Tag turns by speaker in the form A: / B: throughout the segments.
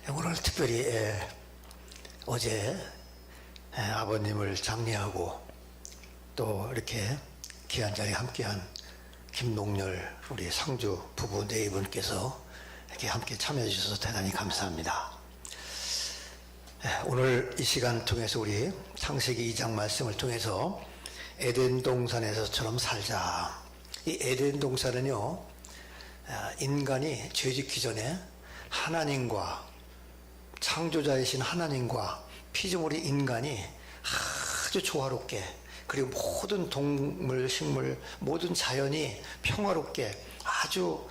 A: 오늘 특별히 어제 아버님을 장례하고 또 이렇게 귀한 자리에 함께한 김농렬 우리 상주 부부 네 분께서 이렇게 함께 참여해 주셔서 대단히 감사합니다. 오늘 이 시간 통해서 우리 창세기 2장 말씀을 통해서 에덴 동산에서처럼 살자. 이 에덴 동산은요, 인간이 죄짓기 전에 하나님과 창조자이신 하나님과 피조물이 인간이 아주 조화롭게, 그리고 모든 동물, 식물, 모든 자연이 평화롭게 아주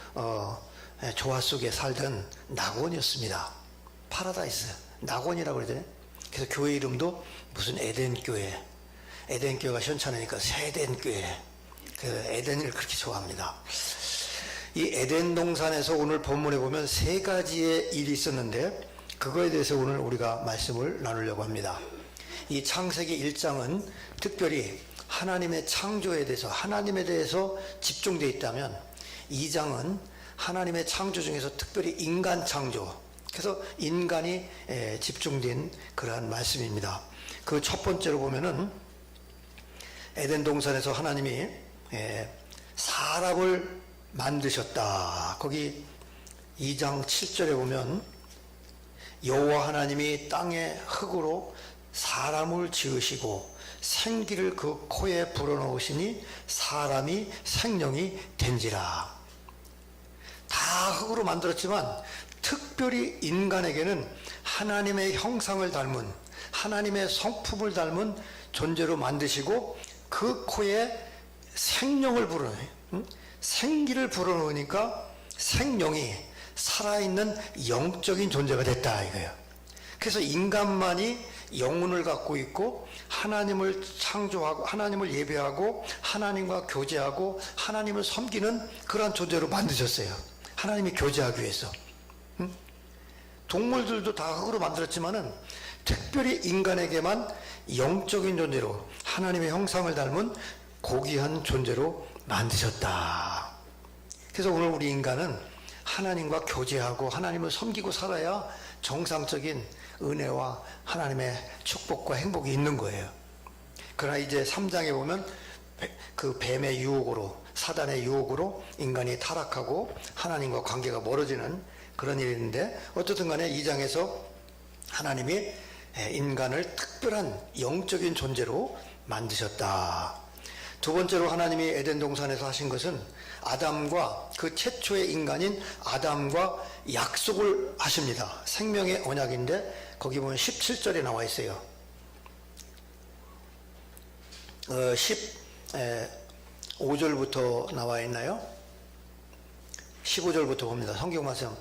A: 조화 속에 살던 낙원이었습니다. 파라다이스, 낙원이라고 그러잖아요. 그래서 교회 이름도 무슨 에덴교회, 에덴교회가 시원찮으니까 세덴교회, 그 에덴을 그렇게 좋아합니다. 이 에덴 동산에서 오늘 본문에 보면 세 가지의 일이 있었는데 그거에 대해서 오늘 우리가 말씀을 나누려고 합니다. 이 창세기 1장은 특별히 하나님의 창조에 대해서, 하나님에 대해서 집중되어 있다면 2장은 하나님의 창조 중에서 특별히 인간 창조, 그래서 인간이 집중된 그러한 말씀입니다. 그 첫 번째로 보면은 에덴 동산에서 하나님이 사람을 만드셨다. 거기 2장 7절에 보면 여호와 하나님이 땅의 흙으로 사람을 지으시고 생기를 그 코에 불어넣으시니 사람이 생명이 된지라. 다 흙으로 만들었지만 특별히 인간에게는 하나님의 형상을 닮은, 하나님의 성품을 닮은 존재로 만드시고 그 코에 생명을 불어넣어요. 생기를 불어넣으니까 생명이 살아있는 영적인 존재가 됐다 이거예요. 그래서 인간만이 영혼을 갖고 있고 하나님을 창조하고 하나님을 예배하고 하나님과 교제하고 하나님을 섬기는 그러한 존재로 만드셨어요. 하나님이 교제하기 위해서. 동물들도 다 흙으로 만들었지만은 특별히 인간에게만 영적인 존재로 하나님의 형상을 닮은 고귀한 존재로 만드셨다. 그래서 오늘 우리 인간은 하나님과 교제하고 하나님을 섬기고 살아야 정상적인 은혜와 하나님의 축복과 행복이 있는 거예요. 그러나 이제 3장에 보면 그 뱀의 유혹으로, 사단의 유혹으로 인간이 타락하고 하나님과 관계가 멀어지는 그런 일이 있는데, 어쨌든 간에 2장에서 하나님이 인간을 특별한 영적인 존재로 만드셨다. 두 번째로 하나님이 에덴 동산에서 하신 것은 아담과, 그 최초의 인간인 아담과 약속을 하십니다. 생명의 언약인데 거기 보면 17절에 나와 있어요. 15절부터 나와 있나요? 15절부터 봅니다. 성경 말씀.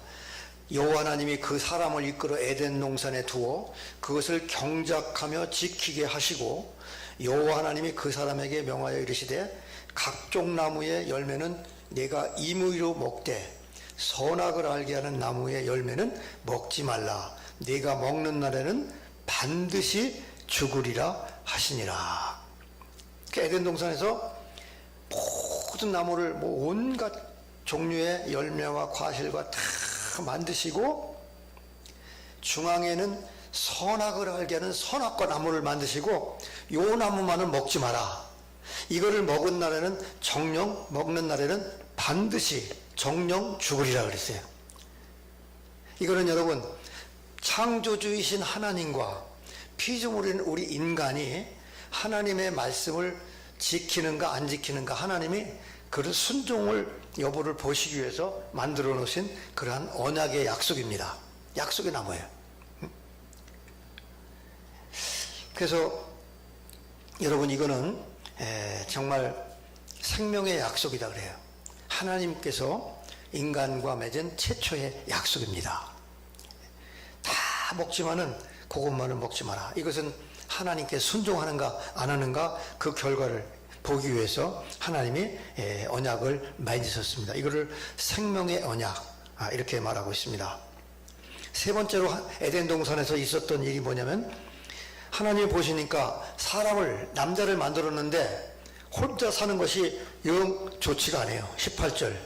A: 여호와 하나님이 그 사람을 이끌어 에덴 동산에 두어 그것을 경작하며 지키게 하시고, 여호와 하나님이 그 사람에게 명하여 이르시되 각종 나무의 열매는 내가 임의로 먹되 선악을 알게 하는 나무의 열매는 먹지 말라. 네가 먹는 날에는 반드시 죽으리라 하시니라. 에덴 동산에서 모든 나무를 온갖 종류의 열매와 과실과 다 만드시고, 중앙에는 선악을 알게 하는 선악과 나무를 만드시고, 요 나무만은 먹지 마라. 이거를 먹은 날에는 정령, 먹는 날에는 반드시 정령 죽으리라 그랬어요. 이거는 여러분, 창조주이신 하나님과 피조물인 우리 인간이 하나님의 말씀을 지키는가 안 지키는가, 하나님이 그런 순종을 여부를 보시기 위해서 만들어 놓으신 그러한 언약의 약속입니다. 약속의 나무예요. 그래서 여러분, 이거는 정말 생명의 약속이다 그래요. 하나님께서 인간과 맺은 최초의 약속입니다. 다 먹지만은 그것만은 먹지 마라. 이것은 하나님께 순종하는가 안 하는가 그 결과를 보기 위해서 하나님이 언약을 맺으셨습니다. 이거를 생명의 언약, 이렇게 말하고 있습니다. 세 번째로 에덴 동산에서 있었던 일이 뭐냐면, 하나님이 보시니까 사람을, 남자를 만들었는데 혼자 사는 것이 영 좋지가 않아요. 18절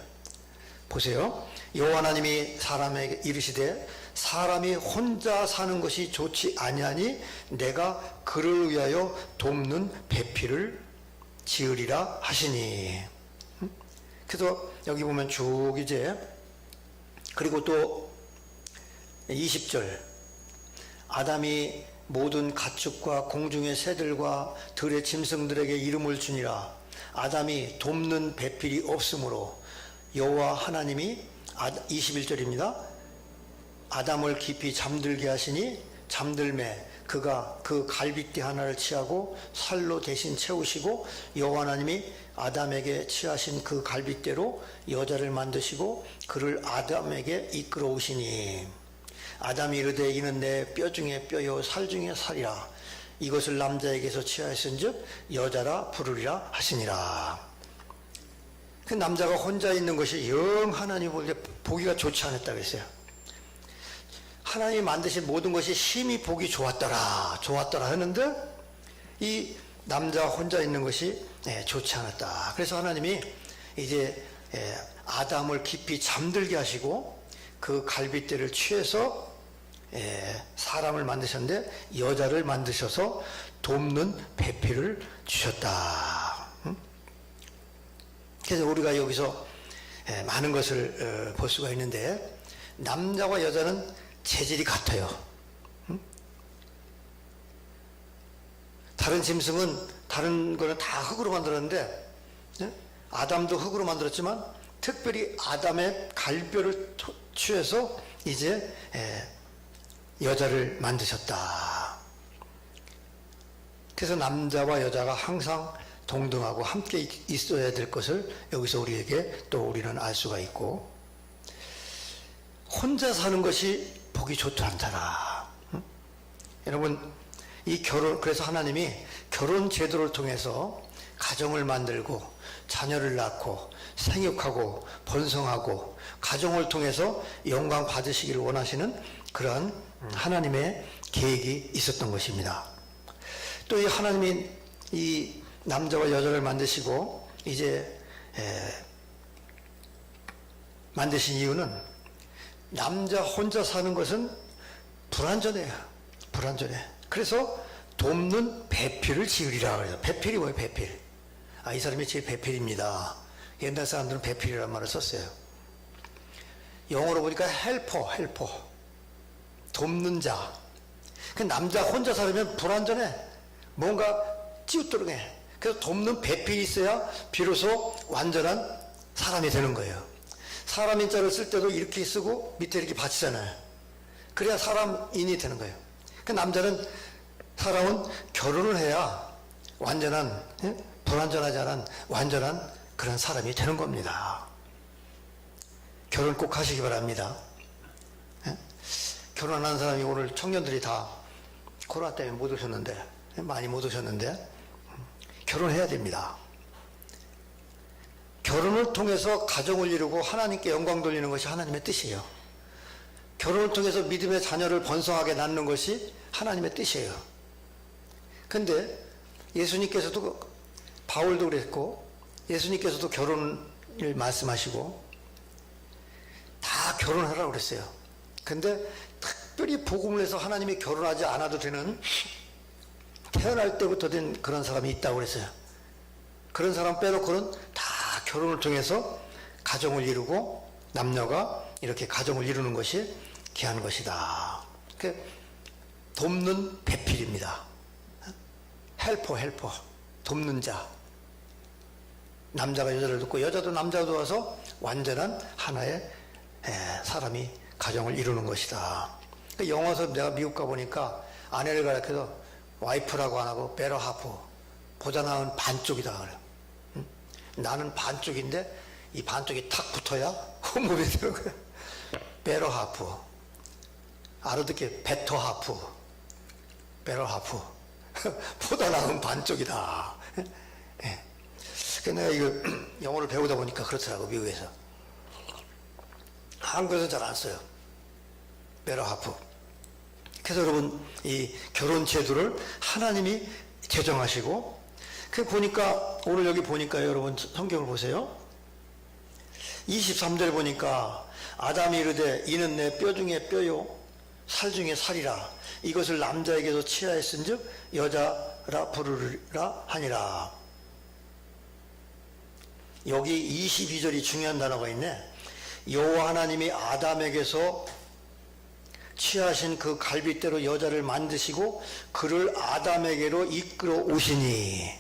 A: 보세요. 여호와 하나님이 사람에게 이르시되 사람이 혼자 사는 것이 좋지 아니하니 내가 그를 위하여 돕는 배필을 지으리라 하시니. 그래서 여기 보면 쭉 이제 그리고 또 20절 아담이 모든 가축과 공중의 새들과 들의 짐승들에게 이름을 주니라. 아담이 돕는 배필이 없으므로 여호와 하나님이 21절입니다. 아담을 깊이 잠들게 하시니 잠들매 그가 그 갈빗대 하나를 취하고 살로 대신 채우시고 여호와 하나님이 아담에게 취하신 그 갈빗대로 여자를 만드시고 그를 아담에게 이끌어 오시니 아담이 이르되 이는 내 뼈 중에 뼈요 살 중에 살이라 이것을 남자에게서 취하였은즉 여자라 부르리라 하시니라. 그 남자가 혼자 있는 것이 영 하나님 볼 때 보기가 좋지 않았다 그랬어요. 하나님이 만드신 모든 것이 심히 보기 좋았더라 하는데 이 남자 혼자 있는 것이 좋지 않았다. 그래서 하나님이 이제 아담을 깊이 잠들게 하시고 그 갈빗대를 취해서 사람을 만드셨는데 여자를 만드셔서 돕는 배필을 주셨다. 그래서 우리가 여기서 많은 것을 볼 수가 있는데 남자와 여자는 체질이 같아요. 다른 짐승은 다른 거는 다 흙으로 만들었는데 아담도 흙으로 만들었지만 특별히 아담의 갈뼈를 취해서 이제 여자를 만드셨다. 그래서 남자와 여자가 항상 동등하고 함께 있어야 될 것을 여기서 우리에게 또 우리는 알 수가 있고 혼자 사는 것이 보기 좋지 않더라. 여러분 이 결혼 그래서 하나님이 결혼 제도를 통해서 가정을 만들고 자녀를 낳고 생육하고 번성하고 가정을 통해서 영광 받으시기를 원하시는 그러한 하나님의 계획이 있었던 것입니다. 또 이 하나님이 이 남자와 여자를 만드시고 이제 만드신 이유는 남자 혼자 사는 것은 불완전해요. 불완전해. 그래서 돕는 배필을 지으리라 그래요. 배필이 뭐예요? 배필. 이 사람이 제 배필입니다. 옛날 사람들은 배필이라는 말을 썼어요. 영어로 보니까 헬퍼. 돕는 자. 그 남자 혼자 살면 불완전해. 뭔가 찌우뚜릉해. 그래서 돕는 배필이 있어야 비로소 완전한 사람이 되는 거예요. 사람 인자를 쓸 때도 이렇게 쓰고 밑에 이렇게 받치잖아요. 그래야 사람인이 되는 거예요. 그 남자는 사람은 결혼을 해야 완전한 불완전하지 않은 완전한 그런 사람이 되는 겁니다. 결혼 꼭 하시기 바랍니다. 결혼한 사람이 오늘 청년들이 다 코로나 때문에 못 오셨는데 많이 못 오셨는데 결혼해야 됩니다. 결혼을 통해서 가정을 이루고 하나님께 영광 돌리는 것이 하나님의 뜻이에요. 결혼을 통해서 믿음의 자녀를 번성하게 낳는 것이 하나님의 뜻이에요. 근데 예수님께서도 바울도 그랬고 예수님께서도 결혼을 말씀하시고 다 결혼하라고 그랬어요. 근데 특별히 복음을 해서 하나님이 결혼하지 않아도 되는 태어날 때부터 된 그런 사람이 있다고 그랬어요. 그런 사람 빼놓고는 다 결혼을 통해서 가정을 이루고 남녀가 이렇게 가정을 이루는 것이 귀한 것이다. 돕는 배필입니다. 헬퍼 돕는 자. 남자가 여자를 돕고 여자도 남자가 도와서 완전한 하나의 사람이 가정을 이루는 것이다. 영어에서 내가 미국 가보니까 아내를 가르쳐서 와이프라고 안 하고 베러하프 보자 나은 반쪽이다 그래요. 나는 반쪽인데 이 반쪽이 탁 붙어야 온몸이 되는 거야. 베러하프 알아듣게 베터하프 베러하프 보다 나은 반쪽이다. 내가 이거 영어를 배우다 보니까 그렇더라고. 미국에서 한국에서 잘 안 써요. 베러하프. 그래서 여러분 이 결혼 제도를 하나님이 제정하시고 그 보니까 오늘 여기 보니까 여러분 성경을 보세요. 23절 보니까 아담이 이르되 이는 내 뼈 중에 뼈요 살 중에 살이라. 이것을 남자에게서 취하였은즉 여자라 부르리라 하니라. 여기 22절이 중요한 단어가 있네. 여호와 하나님이 아담에게서 취하신 그 갈빗대로 여자를 만드시고 그를 아담에게로 이끌어 오시니.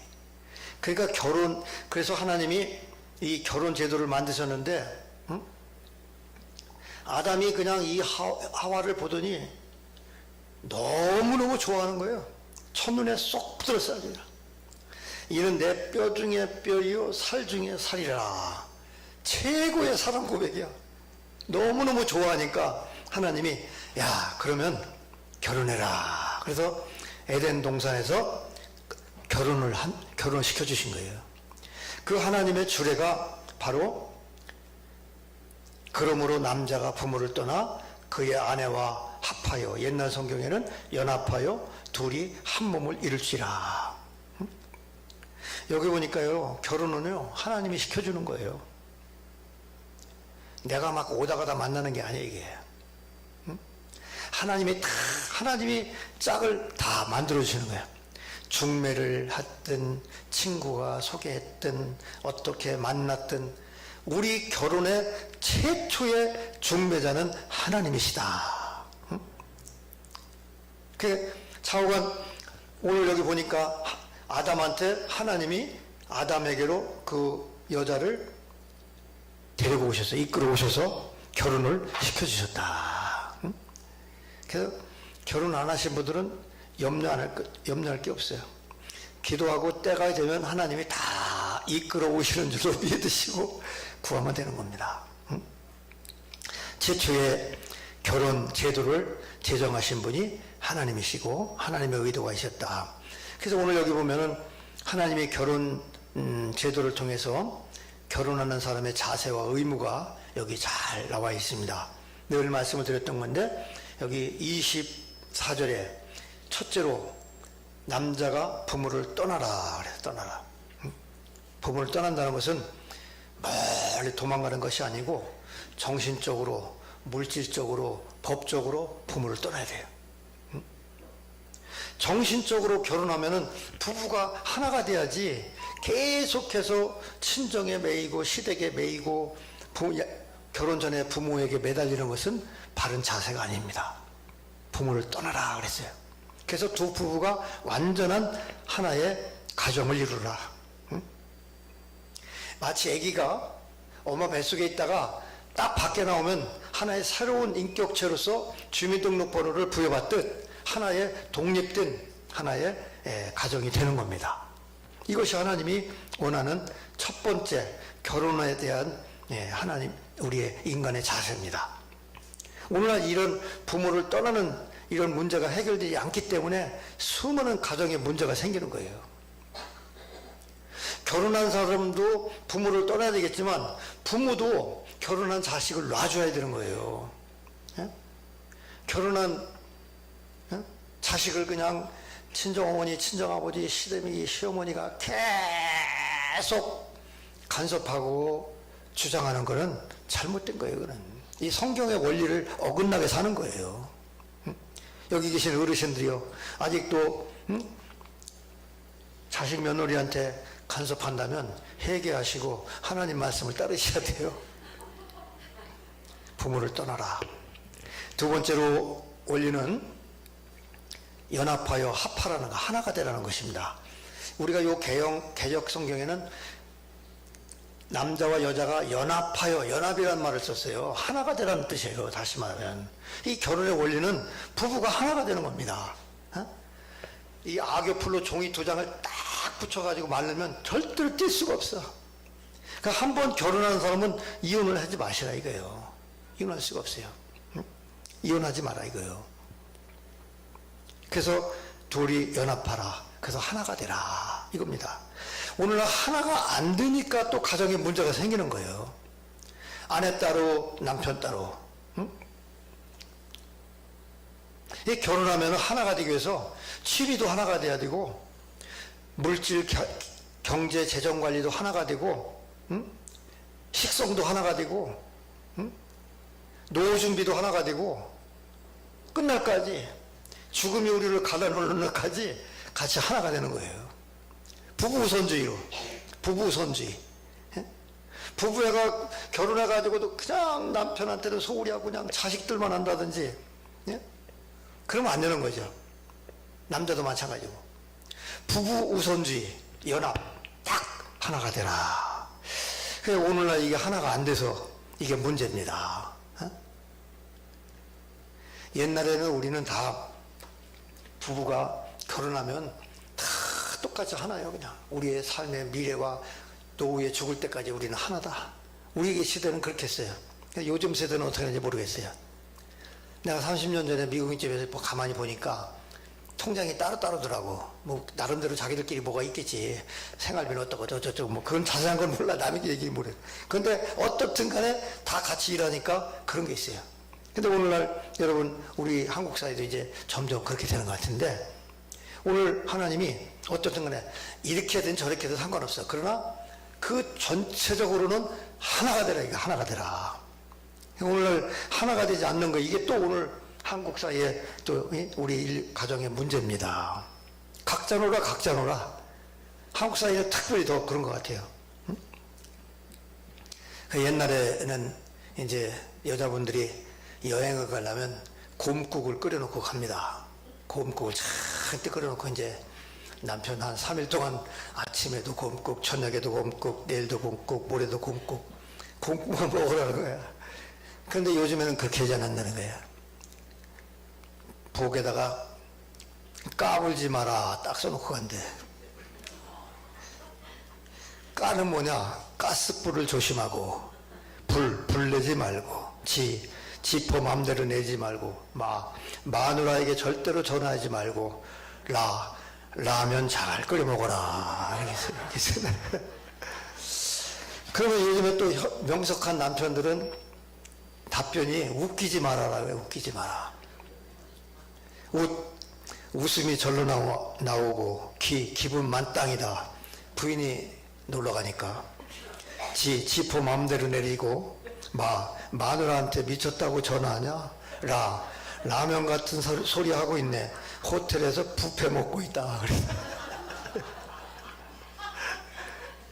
A: 그러니까 그래서 하나님이 이 결혼 제도를 만드셨는데, 아담이 그냥 이 하와를 보더니 너무너무 좋아하는 거예요. 첫눈에 쏙 들었어요. 이는 내 뼈 중에 뼈이요 살 중에 살이라. 최고의 사랑 고백이야. 너무너무 좋아하니까 하나님이 야 그러면 결혼해라. 그래서 에덴 동산에서 결혼시켜 주신 거예요. 그 하나님의 주례가 바로 그러므로 남자가 부모를 떠나 그의 아내와 합하여, 옛날 성경에는 연합하여 둘이 한 몸을 이룰지라. 여기 보니까요, 결혼은요 하나님이 시켜주는 거예요. 내가 막 오다 가다 만나는 게 아니에요. 이게 하나님이 짝을 다 만들어 주시는 거예요. 중매를 했든 친구가 소개했든 어떻게 만났든 우리 결혼의 최초의 중매자는 하나님이시다. 그 좌우간 오늘 여기 보니까 아담한테 하나님이 아담에게로 그 여자를 데리고 오셔서 이끌어 오셔서 결혼을 시켜주셨다. 그래서 결혼 안 하신 분들은 염려할 게 없어요. 기도하고 때가 되면 하나님이 다 이끌어 오시는 줄로 믿으시고 구하면 되는 겁니다. 최초의 결혼 제도를 제정하신 분이 하나님이시고 하나님의 의도가 있었다. 그래서 오늘 여기 보면은 하나님의 결혼 제도를 통해서 결혼하는 사람의 자세와 의무가 여기 잘 나와 있습니다. 늘 말씀을 드렸던 건데 여기 24절에 첫째로 남자가 부모를 떠나라 그래서 떠나라. 부모를 떠난다는 것은 멀리 도망가는 것이 아니고 정신적으로, 물질적으로, 법적으로 부모를 떠나야 돼요. 정신적으로 결혼하면은 부부가 하나가 돼야지 계속해서 친정에 매이고 시댁에 매이고 결혼 전에 부모에게 매달리는 것은 바른 자세가 아닙니다. 부모를 떠나라 그랬어요. 그래서 두 부부가 완전한 하나의 가정을 이루라. 마치 아기가 엄마 뱃속에 있다가 딱 밖에 나오면 하나의 새로운 인격체로서 주민등록번호를 부여받듯 하나의 독립된 하나의 가정이 되는 겁니다. 이것이 하나님이 원하는 첫 번째 결혼에 대한 하나님 우리의 인간의 자세입니다. 오늘날 이런 부모를 떠나는 이런 문제가 해결되지 않기 때문에 수많은 가정에 문제가 생기는 거예요. 결혼한 사람도 부모를 떠나야 되겠지만 부모도 결혼한 자식을 놔줘야 되는 거예요. 결혼한 자식을 그냥 친정어머니, 친정아버지, 시댁이, 시어머니가 계속 간섭하고 주장하는 것은 잘못된 거예요. 그는 이 성경의 원리를 어긋나게 사는 거예요. 여기 계신 어르신들이요, 아직도 자식 며느리한테 간섭한다면 회개하시고 하나님 말씀을 따르셔야 돼요. 부모를 떠나라. 두 번째로 원리는 연합하여 합하라는 거, 하나가 되라는 것입니다. 우리가 요 개역 성경에는 남자와 여자가 연합하여, 연합이라는 말을 썼어요. 하나가 되라는 뜻이에요. 다시 말하면 이 결혼의 원리는 부부가 하나가 되는 겁니다. 이 악여풀로 종이 두 장을 딱 붙여가지고 말르면 절대로 뛸 수가 없어. 그러니까 한 번 결혼한 사람은 이혼을 하지 마시라 이거예요. 이혼할 수가 없어요. 이혼하지 마라 이거예요. 그래서 둘이 연합하라. 그래서 하나가 되라 이겁니다. 오늘날 하나가 안 되니까 또 가정에 문제가 생기는 거예요. 아내 따로 남편 따로. 이 결혼하면 하나가 되기 위해서 취미도 하나가 돼야 되고 물질 경제 재정 관리도 하나가 되고 식성도 하나가 되고 노후 준비도 하나가 되고 끝날까지 죽음이 우리를 가다놓는 날까지 같이 하나가 되는 거예요. 부부 우선주의로. 부부 우선주의. 예? 부부애가 결혼해가지고도 그냥 남편한테도 소홀히 하고 그냥 자식들만 한다든지, 예? 그러면 안 되는 거죠. 남자도 마찬가지고. 부부 우선주의, 연합, 딱 하나가 되라. 그래서 오늘날 이게 하나가 안 돼서 이게 문제입니다. 어? 옛날에는 우리는 다 부부가 결혼하면 다 똑같이 하나예요. 그냥 우리의 삶의 미래와 노후에 죽을 때까지 우리는 하나다. 우리 시대는 그렇게 했어요. 요즘 세대는 어떻게 하는지 모르겠어요. 내가 30년 전에 미국인 집에서 가만히 보니까 통장이 따로따로더라고. 뭐 나름대로 자기들끼리 뭐가 있겠지. 생활비는 어떻고 저쩌고 뭐 그건 자세한 건 몰라. 남의 얘기 모르. 그런데 어떻든 간에 다 같이 일하니까 그런 게 있어요. 근데 오늘날 여러분 우리 한국 사회도 이제 점점 그렇게 되는 것 같은데, 오늘 하나님이 어떻든 간에 이렇게 든 저렇게 든 상관없어. 그러나 그 전체적으로는 하나가 되라. 이거 하나가 되라. 오늘 하나가 되지 않는 거, 이게 또 오늘 한국 사회에 또 우리 가정의 문제입니다. 각자 놀아 각자 놀아. 한국 사회는 특별히 더 그런 것 같아요. 옛날에는 이제 여자분들이 여행을 가려면 곰국을 끓여놓고 갑니다. 곰국을 잔뜩 끓여놓고 이제 남편 한 3일 동안 아침에도 곰국, 저녁에도 곰국, 내일도 곰국, 모레도 곰국, 곰국만 먹으라는 거야. 그런데 요즘에는 그렇게 하지 않는다는 거야. 부엌에다가 까불지 마라 딱 써놓고 간대. 까는 뭐냐? 가스불을 조심하고, 불 내지 말고, 지퍼 맘대로 내지 말고, 마누라에게 절대로 전화하지 말고, 라면 잘 끓여 먹어라. 이렇게 써. 그러면 요즘에 또 명석한 남편들은 답변이 웃기지 말아라. 왜 웃기지 마라. 웃음이 절로 나오고 기분 만땅이다. 부인이 놀러 가니까 지퍼 맘대로 내리고, 마누라한테 미쳤다고 전화하냐? 라면 같은 소리 하고 있네. 호텔에서 뷔페 먹고 있다.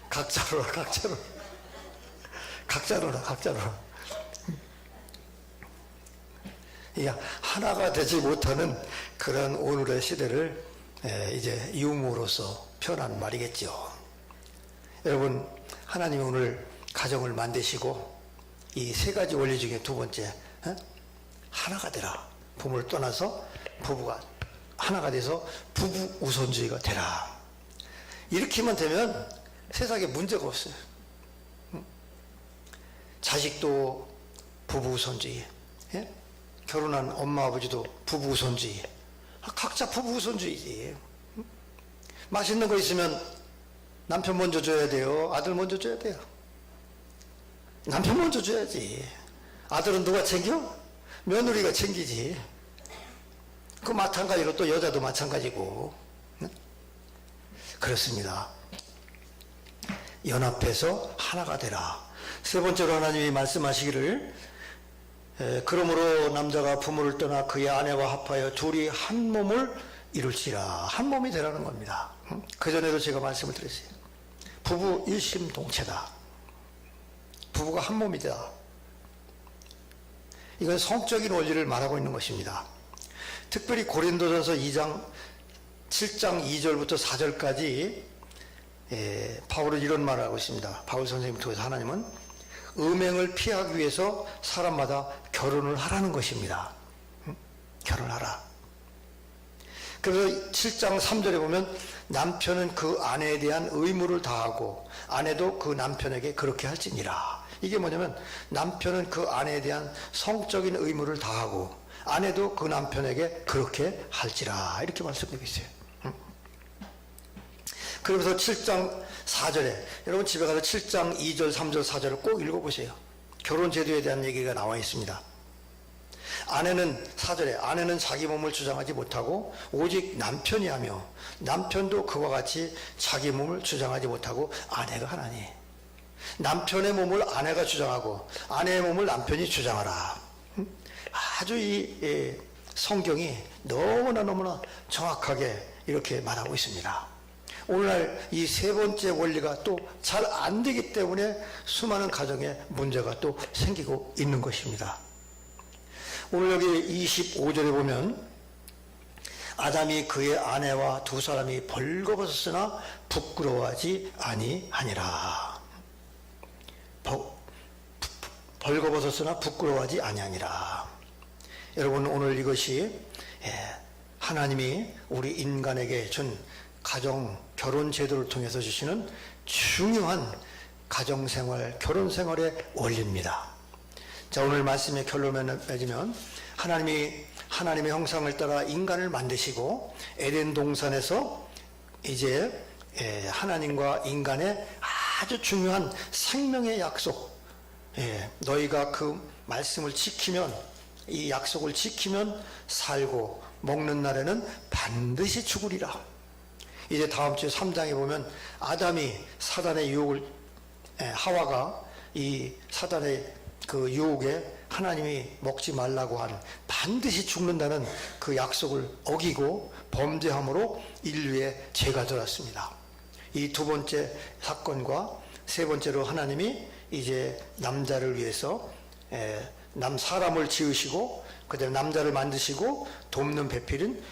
A: 각자 놀아. 이게 하나가 되지 못하는 그런 오늘의 시대를 이제 유머로서 표현한 말이겠죠. 여러분, 하나님이 오늘 가정을 만드시고 이 세 가지 원리 중에 두 번째, 하나가 되라. 부모를 떠나서 부부가 하나가 돼서 부부 우선주의가 되라. 이렇게만 되면 세상에 문제가 없어요. 자식도 부부 우선주의, 예? 결혼한 엄마 아버지도 부부 우선주의. 각자 부부 우선주의지. 맛있는 거 있으면 남편 먼저 줘야 돼요? 아들 먼저 줘야 돼요? 남편 먼저 줘야지. 아들은 누가 챙겨? 며느리가 챙기지. 그 마찬가지로 또 여자도 마찬가지고. 그렇습니다. 연합해서 하나가 되라. 세 번째로 하나님이 말씀하시기를, 그러므로 남자가 부모를 떠나 그의 아내와 합하여 둘이 한 몸을 이룰지라. 한 몸이 되라는 겁니다. 그전에도 제가 말씀을 드렸어요. 부부 일심동체다. 부부가 한 몸이다. 이건 성적인 원리를 말하고 있는 것입니다. 특별히 고린도전서 7장 2절부터 4절까지 바울은 이런 말을 하고 있습니다. 바울 선생님을 통해서 하나님은 음행을 피하기 위해서 사람마다 결혼을 하라는 것입니다. 결혼하라. 그래서 7장 3절에 보면 남편은 그 아내에 대한 의무를 다하고 아내도 그 남편에게 그렇게 할지니라. 이게 뭐냐면 남편은 그 아내에 대한 성적인 의무를 다하고 아내도 그 남편에게 그렇게 할지라. 이렇게 말씀되고 있어요. 그러면서 7장 4절에, 여러분 집에 가서 7장 2절, 3절, 4절을 꼭 읽어보세요. 결혼 제도에 대한 얘기가 나와 있습니다. 4절에 아내는 자기 몸을 주장하지 못하고 오직 남편이 하며 남편도 그와 같이 자기 몸을 주장하지 못하고 아내가 하나니, 남편의 몸을 아내가 주장하고 아내의 몸을 남편이 주장하라. 아주 이 성경이 너무나 정확하게 이렇게 말하고 있습니다. 오늘날 이 세 번째 원리가 또 잘 안 되기 때문에 수많은 가정에 문제가 또 생기고 있는 것입니다. 오늘 여기 25절에 보면 아담이 그의 아내와 두 사람이 벌거벗었으나 부끄러워하지 아니하니라. 벌거벗었으나 부끄러워하지 아니하니라. 여러분, 오늘 이것이 하나님이 우리 인간에게 준 가정, 결혼 제도를 통해서 주시는 중요한 가정생활, 결혼생활의 원리입니다. 자, 오늘 말씀의 결론을 맺으면 하나님의 형상을 따라 인간을 만드시고 에덴 동산에서 이제 하나님과 인간의 아주 중요한 생명의 약속, 너희가 그 말씀을 지키면, 이 약속을 지키면 살고 먹는 날에는 반드시 죽으리라. 이제 다음 주 3장에 보면 아담이 사단의 유혹을, 하와가 이 사단의 그 유혹에 하나님이 먹지 말라고 한 반드시 죽는다는 그 약속을 어기고 범죄함으로 인류의 죄가 들었습니다. 이 두 번째 사건과 세 번째로 하나님이 이제 남자를 위해서 사람을 지으시고 그다음에 남자를 만드시고 돕는 배필인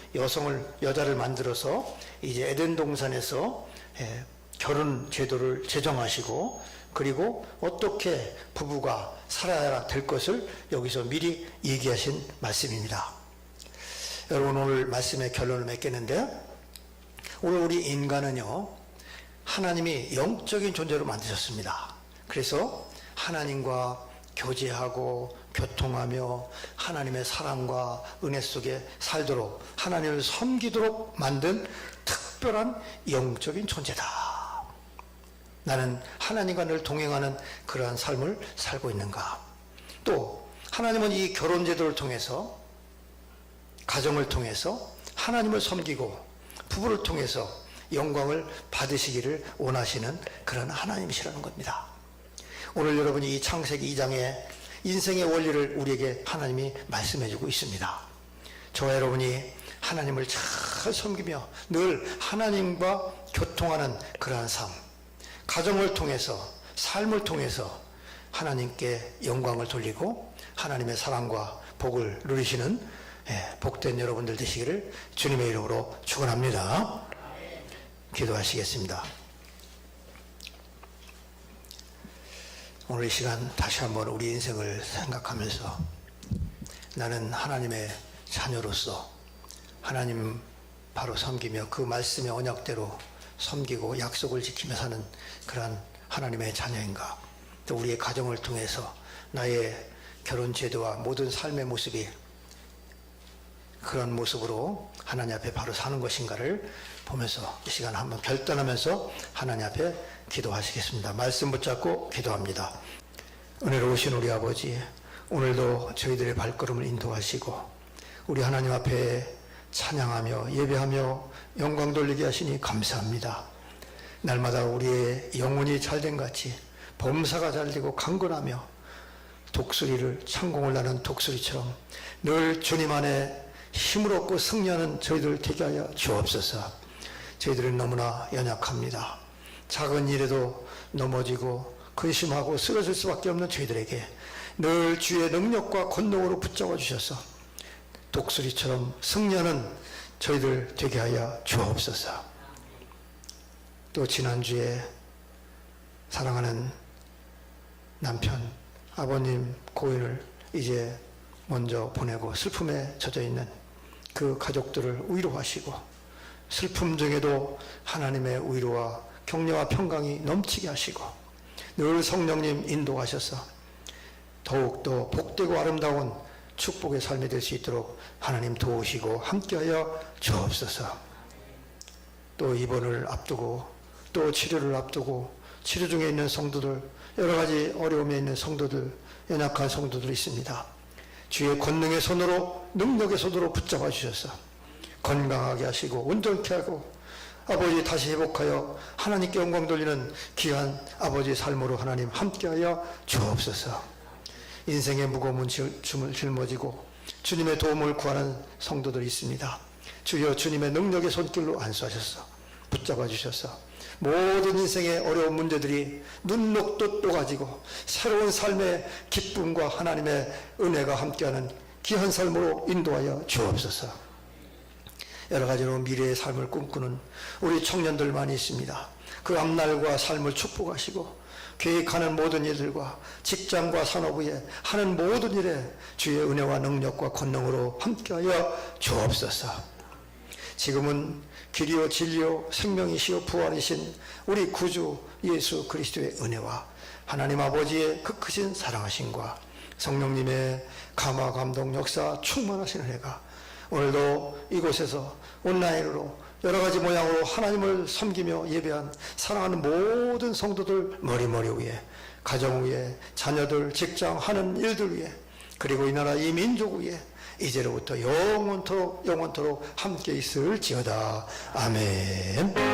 A: 여자를 만들어서 이제 에덴 동산에서 결혼 제도를 제정하시고 그리고 어떻게 부부가 살아야 될 것을 여기서 미리 얘기하신 말씀입니다. 여러분, 오늘 말씀의 결론을 맺겠는데, 오늘 우리 인간은요, 하나님이 영적인 존재로 만드셨습니다. 그래서 하나님과 교제하고 교통하며 하나님의 사랑과 은혜 속에 살도록, 하나님을 섬기도록 만든 특별한 영적인 존재다. 나는 하나님과 늘 동행하는 그러한 삶을 살고 있는가? 또 하나님은 이 결혼 제도를 통해서, 가정을 통해서 하나님을 섬기고 부부를 통해서 영광을 받으시기를 원하시는 그런 하나님이시라는 겁니다. 오늘 여러분이 이 창세기 2장에 인생의 원리를 우리에게 하나님이 말씀해 주고 있습니다. 저와 여러분이 하나님을 잘 섬기며 늘 하나님과 교통하는 그러한 삶, 가정을 통해서, 삶을 통해서 하나님께 영광을 돌리고 하나님의 사랑과 복을 누리시는 복된 여러분들 되시기를 주님의 이름으로 축원합니다. 기도하시겠습니다. 오늘 이 시간 다시 한번 우리 인생을 생각하면서 나는 하나님의 자녀로서 하나님 바로 섬기며 그 말씀의 언약대로 섬기고 약속을 지키며 사는 그러한 하나님의 자녀인가? 또 우리의 가정을 통해서 나의 결혼 제도와 모든 삶의 모습이 그런 모습으로 하나님 앞에 바로 사는 것인가를 보면서 이 시간 한번 결단하면서 하나님 앞에 기도하시겠습니다. 말씀 붙잡고 기도합니다. 은혜로우신 우리 아버지, 오늘도 저희들의 발걸음을 인도하시고 우리 하나님 앞에 찬양하며 예배하며 영광 돌리게 하시니 감사합니다. 날마다 우리의 영혼이 잘된 같이 범사가 잘되고 강건하며 독수리를, 창공을 나는 독수리처럼 늘 주님 안에 힘을 얻고 승리하는 저희들 되게 하여 주옵소서. 저희들은 너무나 연약합니다. 작은 일에도 넘어지고 근심하고 쓰러질 수밖에 없는 저희들에게 늘 주의 능력과 권능으로 붙잡아 주셔서 독수리처럼 승리하는 저희들 되게 하여 주옵소서. 또 지난주에 사랑하는 남편, 아버님 고인을 이제 먼저 보내고 슬픔에 젖어 있는 그 가족들을 위로하시고 슬픔 중에도 하나님의 위로와 격려와 평강이 넘치게 하시고 늘 성령님 인도하셔서 더욱더 복되고 아름다운 축복의 삶이 될 수 있도록 하나님 도우시고 함께하여 주옵소서. 또 입원을 앞두고 또 치료를 앞두고 치료 중에 있는 성도들, 여러 가지 어려움에 있는 성도들, 연약한 성도들이 있습니다. 주의 권능의 손으로, 능력의 손으로 붙잡아 주셔서 건강하게 하시고 온전케 하고 아버지 다시 회복하여 하나님께 영광 돌리는 귀한 아버지의 삶으로 하나님 함께하여 주옵소서. 인생의 무거운 짐을 짊어지고 주님의 도움을 구하는 성도들이 있습니다. 주여 주님의 능력의 손길로 안수하셔서 붙잡아 주셔서 모든 인생의 어려운 문제들이 눈 녹듯 녹아지고 새로운 삶의 기쁨과 하나님의 은혜가 함께하는 귀한 삶으로 인도하여 주옵소서. 여러 가지로 미래의 삶을 꿈꾸는 우리 청년들 많이 있습니다. 그 앞날과 삶을 축복하시고 계획하는 모든 일들과 직장과 산업에 하는 모든 일에 주의 은혜와 능력과 권능으로 함께하여 주옵소서. 지금은 길이요 진리요 생명이시요 부활이신 우리 구주 예수 그리스도의 은혜와 하나님 아버지의 그 크신 사랑하심과 성령님의 감화 감동 역사 충만하신 은혜가 오늘도 이곳에서 온라인으로 여러 가지 모양으로 하나님을 섬기며 예배한 사랑하는 모든 성도들 머리머리 위에, 가정 위에, 자녀들, 직장 하는 일들 위에, 그리고 이 나라 이 민족 위에 이제로부터 영원토록 함께 있을지어다. 아멘.